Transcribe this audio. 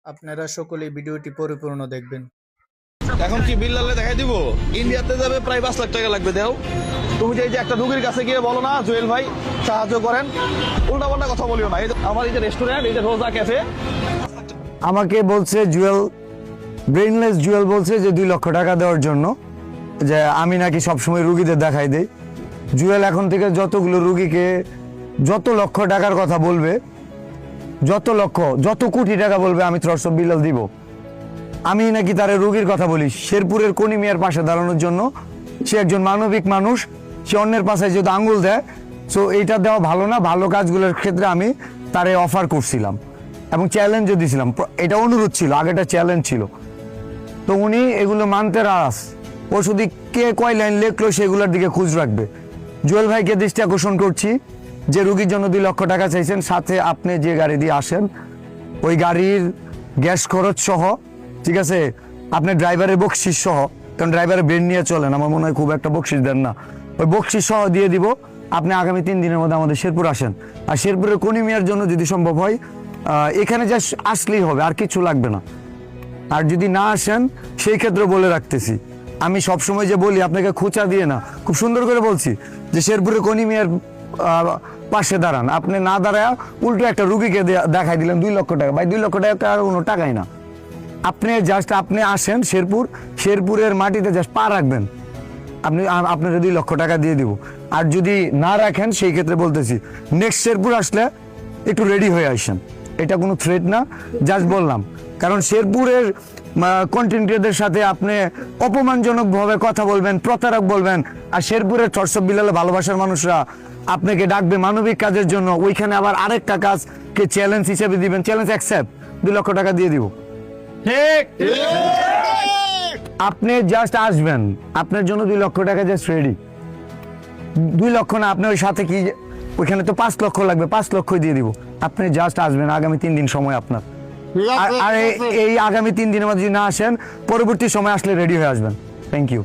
আপনারা সকলেই ভিডিওটি পরিপূর্ণ দেখবেন। এখন কি বিল্লালে দেখাই দিব? ইন্ডিয়াতে যাবে প্রায় 5 লাখ টাকা লাগবে। দেও তুমি যে এই যে একটা রুগীর কাছে গিয়ে বলো না জুয়েল ভাই সাহায্য করেন, উল্টা পাল্টা কথা বলিও না। এই যে আমার এই যে রেস্টুরেন্ট, এই যে রোজা ক্যাফে, আমাকে বলছে জুয়েল, ব্রেইনলেস জুয়েল বলছে যে 2 লক্ষ টাকা দেওয়ার জন্য, যে আমি নাকি সবসময় রুগীদের দেখাই দেই। জুয়েল এখন থেকে যতগুলো রুগীকে যত লক্ষ টাকার কথা বলবে, যত কোটি টাকা বলবে, আমি থ্রটস অফ বিল্লাল দিব। আমি নাকি তার রুগীর কথা বলি শেরপুরের কোনি মিয়ার পাশে দাঁড়ানোর জন্য। সে একজন মানবিক মানুষ, সে অন্যের পাশে যদি আঙ্গুল দেয়, সো এইটা দেওয়া ভালো না। ভালো কাজগুলোর ক্ষেত্রে আমি তারে অফার করছিলাম এবং চ্যালেঞ্জও দিয়েছিলাম। এটা অনুরোধ ছিল, আগেটা চ্যালেঞ্জ ছিল। তো উনি এগুলো মানতে নারাজ। ও শুধু কে কয় লাইন লেখলো সেগুলোর দিকে খোঁজ রাখবে। জুয়েল ভাইকে দৃষ্টি আকর্ষণ করছি যে রুগীর জন্য 2 লক্ষ টাকা চাইছেন, সাথে আপনি যে গাড়ি দিয়ে আসেন ওই গাড়ির গ্যাস খরচ সহ, ঠিক আছে, আপনি ড্রাইভারের বকশিস সহ, কারণ ড্রাইভারের ব্রেন নিয়ে চলেন, আমার মনে হয় খুব একটা বকশিস দেন না, ওই বকশিস সহ দিয়ে দিব। আপনি আগামী 3 দিনের মধ্যে আমাদের শেরপুর আসেন। আর শেরপুরের কোনি মিয়ার জন্য যদি সম্ভব হয় এখানে যা আসলেই হবে, আর কিছু লাগবে না। আর যদি না আসেন সেই ক্ষেত্রে বলে রাখতেছি, আমি সবসময় যে বলি আপনাকে খোঁচা দিয়ে না, খুব সুন্দর করে বলছি যে শেরপুরের কোনি মিয়ার পাশে দাঁড়ান। আপনি না দাঁড়ায় উল্টো একটা রুগীকে দেখাই দিলেন 2 লক্ষ টাকা। ভাই 2 লক্ষ টাকা আর কোনো টাকাই না। আপনি আসেন শেরপুরের মাটিতে জাস্ট পা রাখবেন, আপনার 2 লক্ষ টাকা দিয়ে দিব। আর যদি না রাখেন সেই ক্ষেত্রে বলতেছি নেক্সট শেরপুর আসলে একটু রেডি হয়ে আসেন। এটা কোনো থ্রেট না, জাস্ট বললাম। কারণ শেরপুরের কন্টেন্টের সাথে আপনি অপমানজনকভাবে কথা বলবেন, প্রতারক বলবেন, আর শেরপুরের থ্রটস অফ বিল্লালে ভালোবাসার মানুষরা আপনাকে ডাকবে মানবিক কাজের জন্য, ওইখানে আবার আরেকটা কাজকে চ্যালেঞ্জ হিসেবে দিবেন। চ্যালেঞ্জ অ্যাকসেপ্ট, 2 লক্ষ টাকা দিয়ে দিব। ঠিক আপনি জাস্ট আসবেন, আপনার জন্য 2 লক্ষ টাকা জাস্ট রেডি। 2 লক্ষ না, আপনার ওই সাথে কি ওইখানে তো 5 লক্ষ লাগবে, 5 লক্ষই দিয়ে দিব। আপনি জাস্ট আসবেন, আগামী 3 দিন সময় আপনার। আর এই আগামী 3 দিনের মধ্যে যদি না আসেন, পরবর্তী সময় আসলে রেডি হয়ে আসবেন। Thank you.